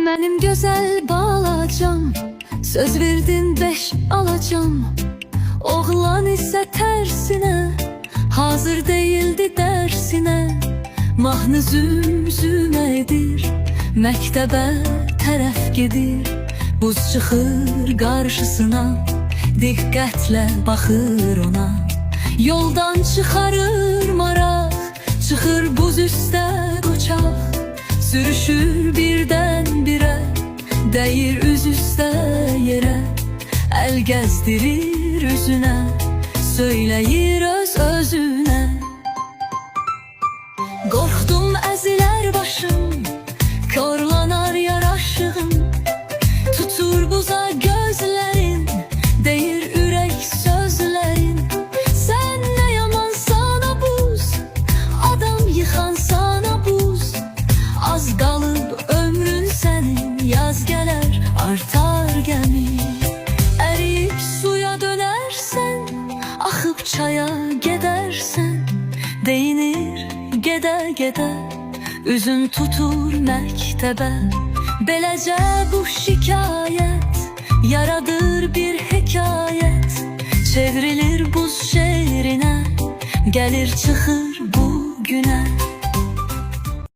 Mənim gözəl balacam, söz verdin 5 alacam. Oğlan isə tərsinə, hazır değildi dərsinə. Mahnı züm edir, məktəbə tərəf gedir. Buz çıxır qarşısına, diqqətlə baxır ona. Yoldan çıxarır maraq, çıxır buz üstə qoçaq. Sürüşür birdən birə, dəyir üz üstə yerə. Əl gəzdirir üzünə, söyləyir öz-özünə. Qorxdum əzilər başım, korlanar yaraşığım. Tutur buza gözlərin, deyir ürək sözlərin. Sən nə yaman sana buz, adam yıxan sana buz. Az qalıb ömrün sənin, yaz gələr artar gəmin. Əriyib suya dönərsən, axıb çaya gedərsən. Deyinir gedə-gedə, üzün tutur məktəbə. Beləcə bu şikayət yaradır bir hekayət. Çevrilir buz şeirinə, gəlir çıxır